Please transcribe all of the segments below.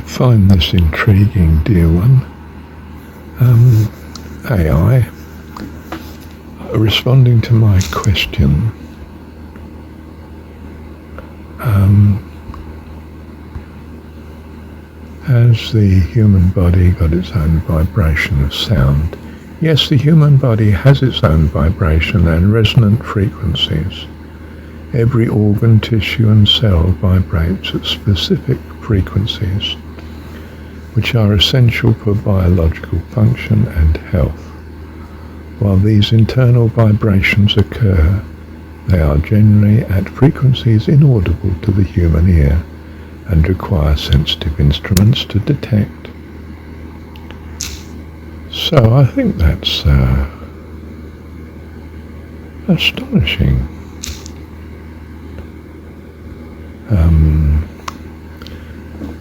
find this intriguing, dear one. AI responding to my question. Has the human body got its own vibration of sound? Yes, the human body has its own vibration and resonant frequencies. Every organ, tissue and cell vibrates at specific frequencies, which are essential for biological function and health. While these internal vibrations occur, they are generally at frequencies inaudible to the human ear and require sensitive instruments to detect. So I think that's astonishing.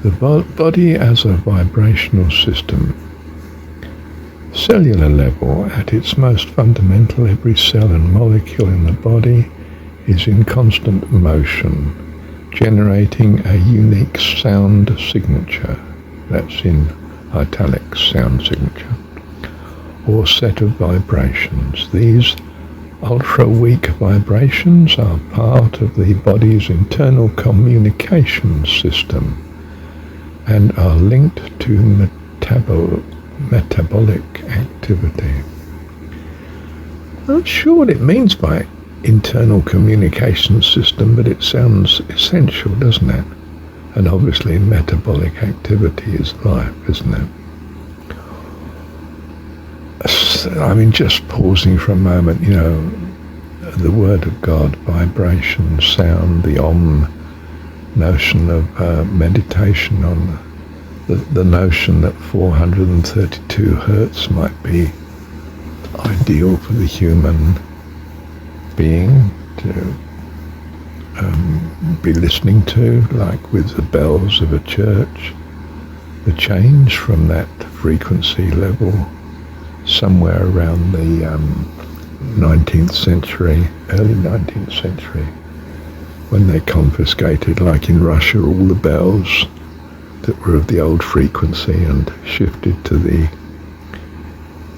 The body as a vibrational system. Cellular level, at its most fundamental, every cell and molecule in the body is in constant motion, generating a unique sound signature, that's in italics, sound signature, or set of vibrations. These ultra-weak vibrations are part of the body's internal communication system and are linked to metabolic activity. I'm not sure what it means by internal communication system, but it sounds essential, doesn't it? And obviously metabolic activity is life, isn't it? I mean, just pausing for a moment, the Word of God, vibration, sound, the notion of meditation on the notion that 432 hertz might be ideal for the human being to be listening to, like with the bells of a church. The change from that frequency level somewhere around the 19th century, early 19th century, when they confiscated, like in Russia, all the bells that were of the old frequency and shifted to the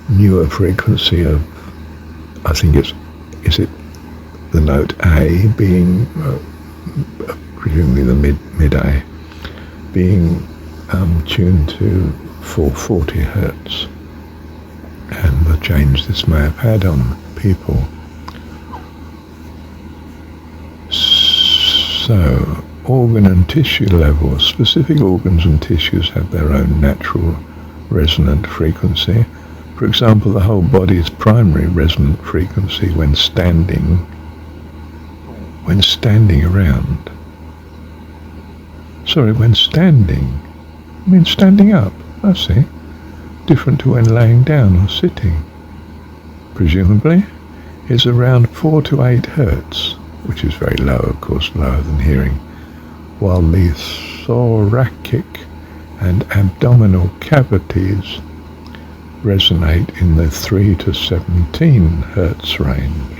newer frequency of, I think is it the note A being, presumably the mid A, being tuned to 440 hertz, and the change this may have had on people. So, organ and tissue level. Specific organs and tissues have their own natural resonant frequency. For example, the whole body's primary resonant frequency when standing around. Sorry, when standing. I mean standing up, I see. Different to when laying down or sitting. Presumably, is around 4 to 8 hertz, which is very low, of course, lower than hearing, while the thoracic and abdominal cavities resonate in the 3 to 17 hertz range.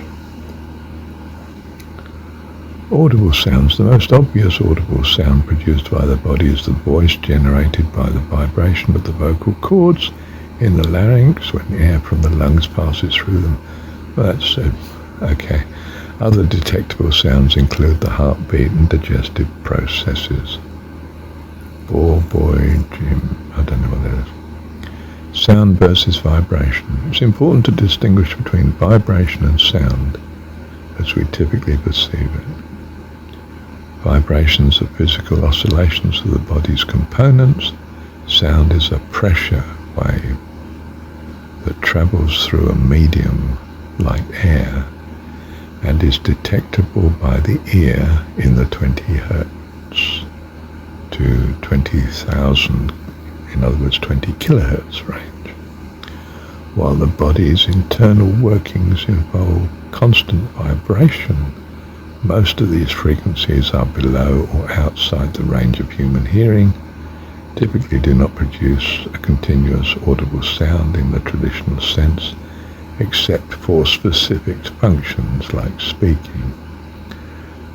Audible sounds. The most obvious audible sound produced by the body is the voice generated by the vibration of the vocal cords in the larynx when air from the lungs passes through them. Well, that's okay. Other detectable sounds include the heartbeat and digestive processes. Boy, Jim, I don't know what that is. Sound versus vibration. It's important to distinguish between vibration and sound as we typically perceive it. Vibrations are physical oscillations of the body's components. Sound is a pressure wave that travels through a medium like air and is detectable by the ear in the 20 hertz to 20,000, in other words 20 kilohertz range, while the body's internal workings involve constant vibration. Most of these frequencies are below or outside the range of human hearing, typically do not produce a continuous audible sound in the traditional sense, except for specific functions like speaking.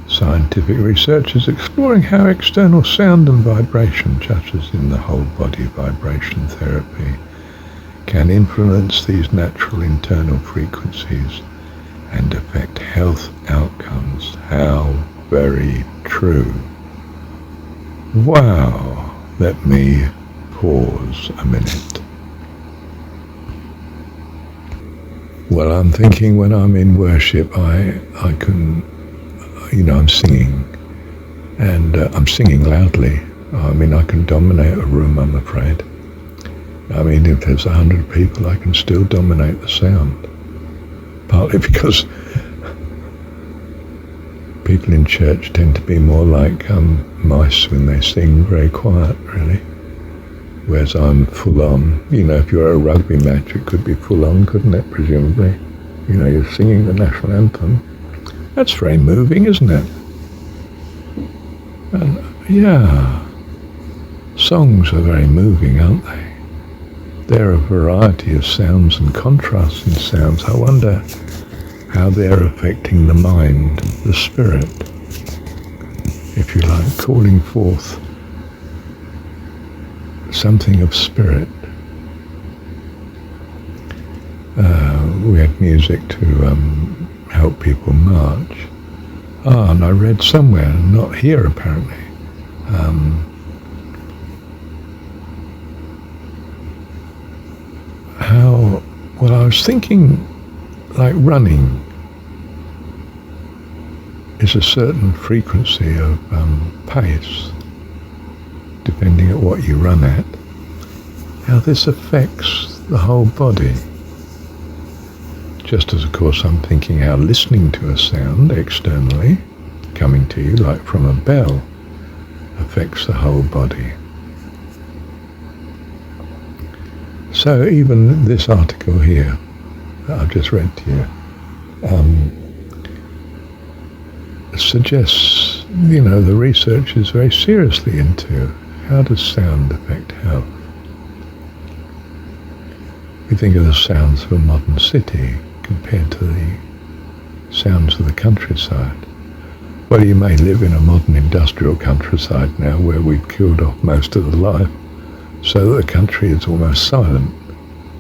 Scientific research is exploring how external sound and vibration, such as in the whole body vibration therapy, can influence these natural internal frequencies and affect health outcomes. How very true. Wow. Let me pause a minute. Well, I'm thinking when I'm in worship, I can, I'm singing, and I'm singing loudly. I can dominate a room, I'm afraid. If there's 100 people, I can still dominate the sound. Partly because people in church tend to be more like mice when they sing, very quiet, really. Whereas I'm full on. If you're at a rugby match, it could be full on, couldn't it, presumably? You're singing the national anthem. That's very moving, isn't it? And, yeah, songs are very moving, aren't they? There are a variety of sounds and contrasts in sounds. I wonder how they're affecting the mind, the spirit, if you like, calling forth something of spirit. We had music to help people march. And I read somewhere, not here apparently, I was thinking, like running is a certain frequency of pace, depending on what you run at, how this affects the whole body. Just as, of course, I'm thinking how listening to a sound externally, coming to you, like from a bell, affects the whole body. So even this article here that I've just read to you suggests, the research is very seriously into how does sound affect health. We think of the sounds of a modern city compared to the sounds of the countryside. Well, you may live in a modern industrial countryside now where we've killed off most of the life, so that the country is almost silent.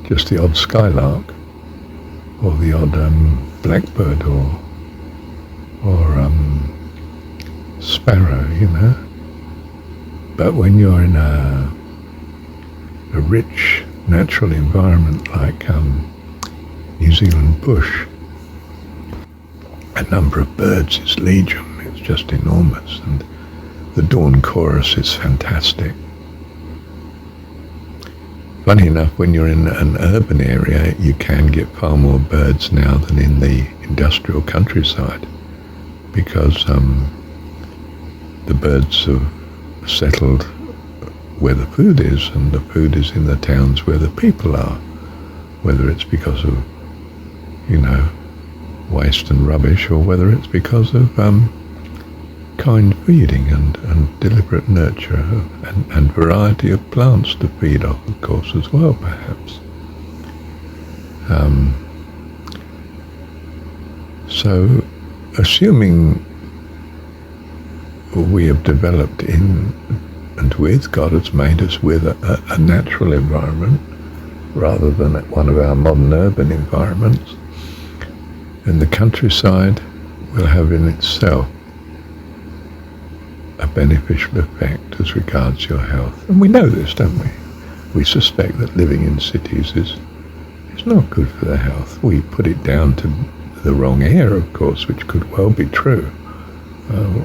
Just the odd skylark, or the odd blackbird, or sparrow, But when you're in a rich natural environment like New Zealand bush, a number of birds is legion. It's just enormous, and the dawn chorus is fantastic. Funny enough, when you're in an urban area, you can get far more birds now than in the industrial countryside, because the birds have settled where the food is, and the food is in the towns where the people are, whether it's because of, waste and rubbish, or whether it's because of kind feeding and deliberate nurture and variety of plants to feed off, of course, as well, perhaps. So, assuming we have developed in and with, God has made us with a natural environment rather than one of our modern urban environments, and the countryside will have in itself a beneficial effect as regards your health. And we know this, don't we? We suspect that living in cities is not good for the health. We put it down to the wrong air, of course, which could well be true.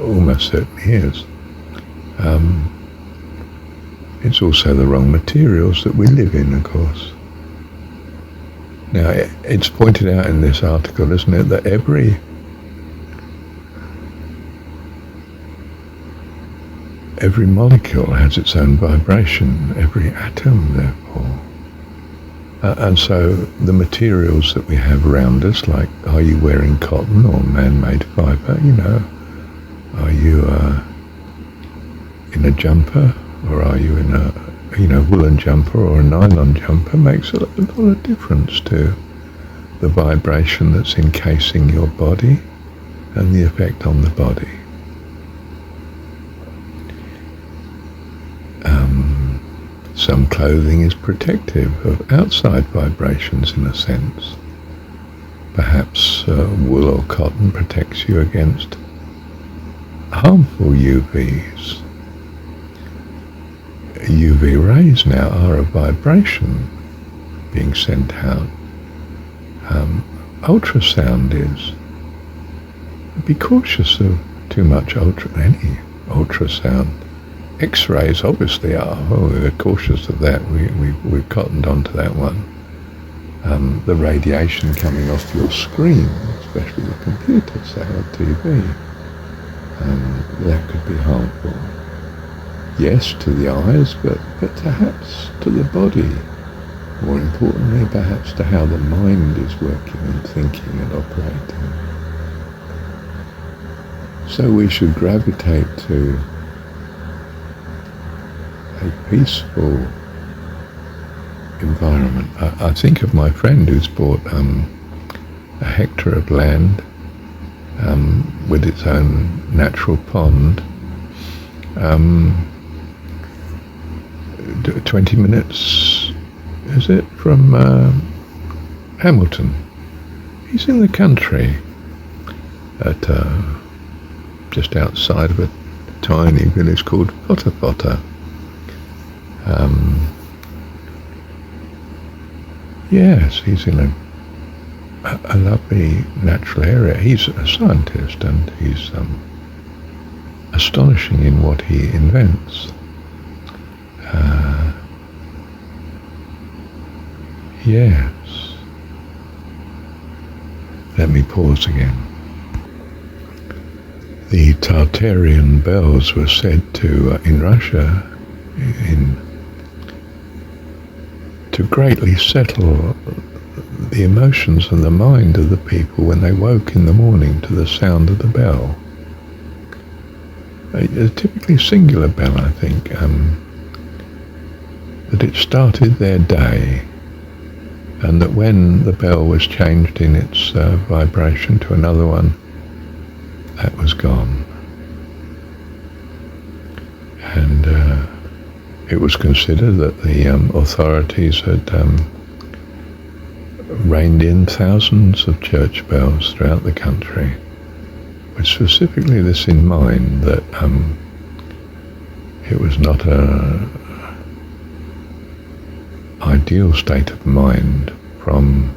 Almost certainly is. It's also the wrong materials that we live in, of course. Now, it's pointed out in this article, isn't it, that every molecule has its own vibration, every atom, therefore. And so the materials that we have around us, like, are you wearing cotton or man-made fibre, Are you in a jumper, or are you in a woolen jumper or a nylon jumper? Makes a lot of difference to the vibration that's encasing your body and the effect on the body. Some clothing is protective of outside vibrations in a sense. Perhaps wool or cotton protects you against harmful UVs. UV rays now are a vibration being sent out. Ultrasound is. Be cautious of too much any ultrasound. X-rays obviously are. We're cautious of that. We've cottoned onto that one. The radiation coming off your screen, especially the computer, say, or TV, that could be harmful. Yes, to the eyes, but perhaps to the body. More importantly, perhaps to how the mind is working and thinking and operating. So we should gravitate to a peaceful environment. I think of my friend who's bought a hectare of land with its own natural pond, 20 minutes, is it, from Hamilton. He's in the country at just outside of a tiny village called Potter. Yes, he's in a lovely natural area. He's a scientist and he's astonishing in what he invents. Yes. Let me pause again. The Tartarian bells were said to, in Russia, to greatly settle the emotions and the mind of the people when they woke in the morning to the sound of the bell. A typically singular bell, I think, that it started their day, and that when the bell was changed in its vibration to another one, that was gone. And it was considered that the authorities had reined in thousands of church bells throughout the country, with specifically this in mind, that it was not an ideal state of mind from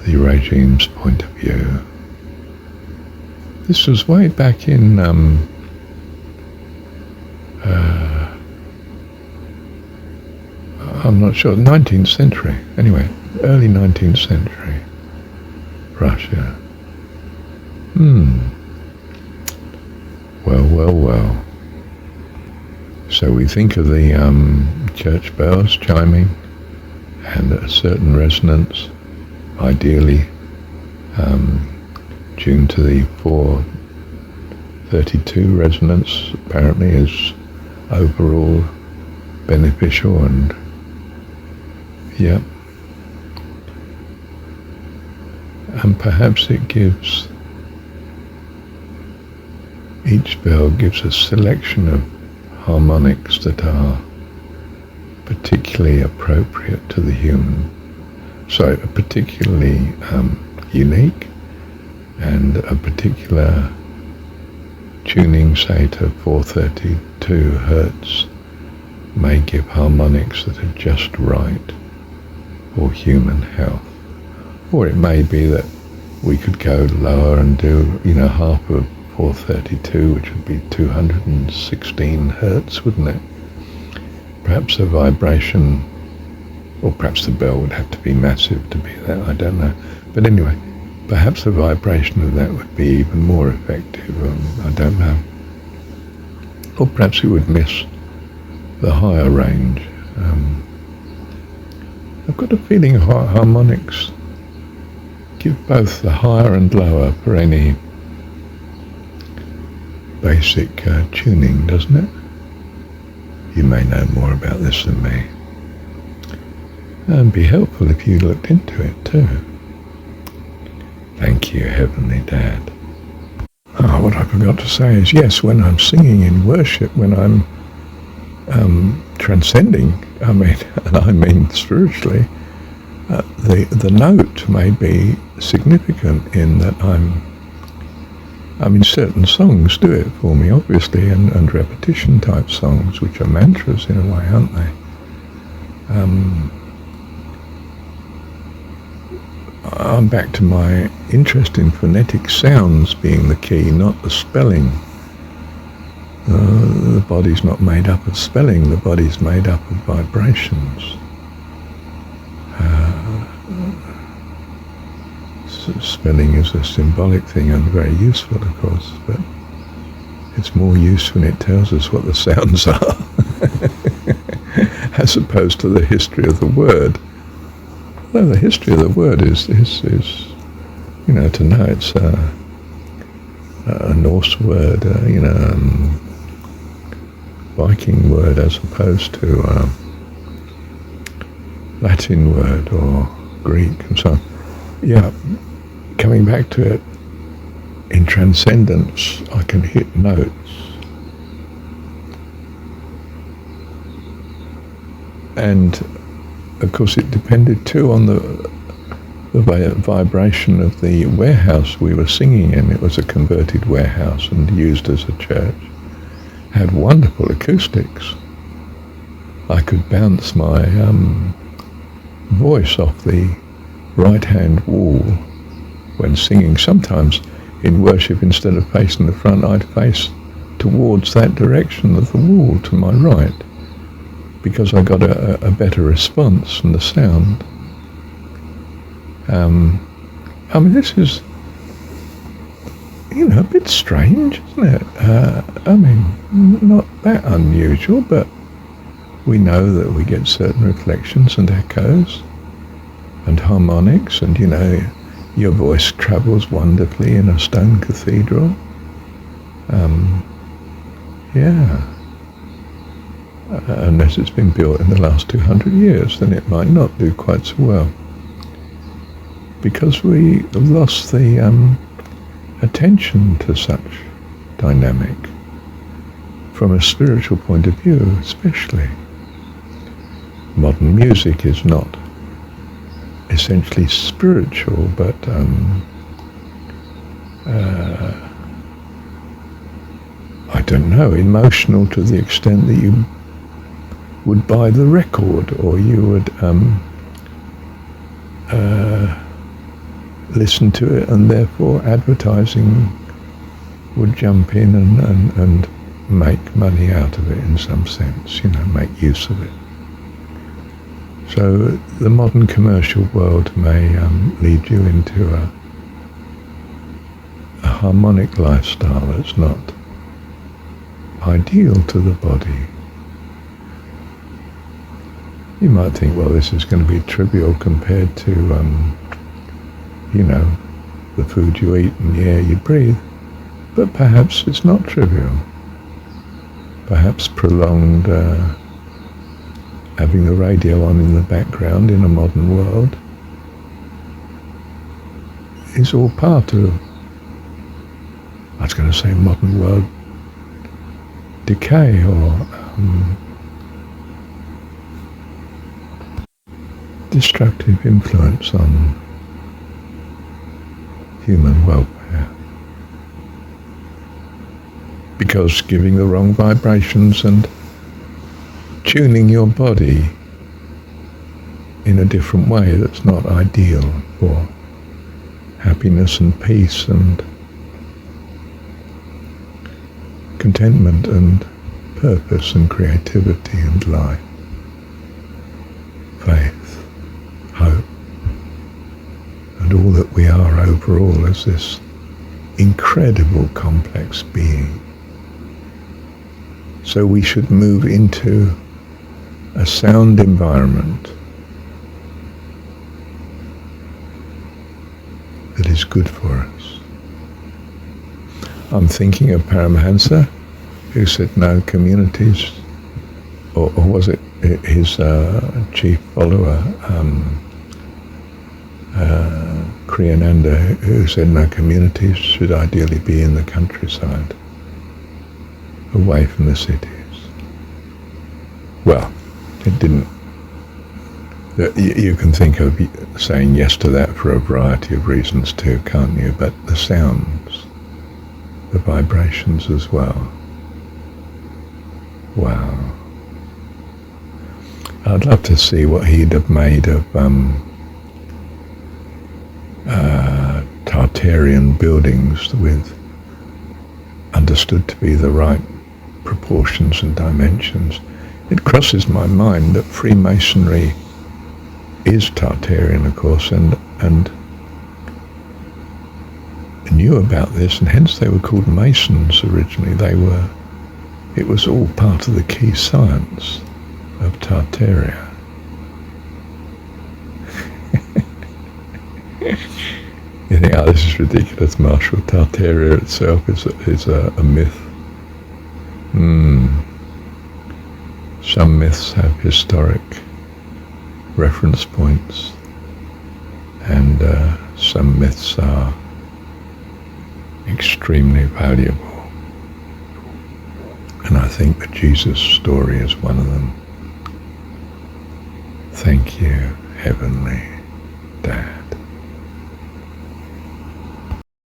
the regime's point of view. This was way back in I'm not sure, 19th century, anyway, early 19th century, Russia. Well. So we think of the church bells chiming and a certain resonance, ideally tuned to the 432 resonance, apparently is overall beneficial, and and perhaps it gives, each bell gives a selection of harmonics that are particularly appropriate to the human, so particularly unique, and a particular tuning, say, to 432 hertz may give harmonics that are just right for human health. Or it may be that we could go lower and do, half of 432, which would be 216 hertz, wouldn't it? Perhaps a vibration, or perhaps the bell would have to be massive to be that, I don't know. But anyway, perhaps the vibration of that would be even more effective, I don't know. Or perhaps it would miss the higher range. I've got a feeling harmonics give both the higher and lower for any basic tuning, doesn't it? You may know more about this than me. And be helpful if you looked into it too. Thank you, Heavenly Dad. What I forgot to say is, yes, when I'm singing in worship, when I'm transcending, and I mean spiritually, the note may be significant in that certain songs do it for me, obviously, and repetition type songs, which are mantras in a way, aren't they? I'm back to my interest in phonetic sounds being the key, not the spelling. The body's not made up of spelling, the body's made up of vibrations. Spelling is a symbolic thing and very useful, of course, but it's more use when it tells us what the sounds are, as opposed to the history of the word. Well, the history of the word is to know it's a Norse word, Viking word as opposed to Latin word or Greek and so on. Yeah, coming back to it, in transcendence, I can hit notes. And of course it depended too on the vibration of the warehouse we were singing in. It was a converted warehouse and used as a church. Had wonderful acoustics. I could bounce my voice off the right-hand wall when singing. Sometimes in worship, instead of facing the front, I'd face towards that direction of the wall to my right, because I got a better response from the sound. This is, a bit strange, isn't it? Not that unusual, but we know that we get certain reflections and echoes and harmonics, and your voice travels wonderfully in a stone cathedral. Unless it's been built in the last 200 years, then it might not do quite so well, because we lost the attention to such dynamic from a spiritual point of view, especially. Modern music is not essentially spiritual, but I don't know, emotional to the extent that you would buy the record, or you would listen to it, and therefore advertising would jump in and make money out of it in some sense, make use of it. So the modern commercial world may lead you into a harmonic lifestyle that's not ideal to the body. You might think, well, this is going to be trivial compared to, the food you eat and the air you breathe. But perhaps it's not trivial. Perhaps prolonged having the radio on in the background in a modern world is all part of, I was going to say, modern world decay or destructive influence on human welfare, because giving the wrong vibrations and tuning your body in a different way that's not ideal for happiness and peace and contentment and purpose and creativity and life, faith, hope, and all that we are overall as this incredible complex being. So we should move into a sound environment that is good for us. I'm thinking of Paramahansa, who said no communities, or was it his chief follower, Kriyananda, who said no, communities should ideally be in the countryside, away from the cities. Well, it didn't. You can think of saying yes to that for a variety of reasons too, can't you? But the sounds, the vibrations as well. Wow. I'd love to see what he'd have made of Tartarian buildings with understood to be the right proportions and dimensions. It crosses my mind that Freemasonry is Tartarian, of course, and knew about this, and hence they were called Masons originally. It was all part of the key science of Tartaria. You think, oh, this is ridiculous, Marshall. Tartaria itself is a myth. Some myths have historic reference points, and some myths are extremely valuable. And I think the Jesus story is one of them. Thank you, Heavenly Dad.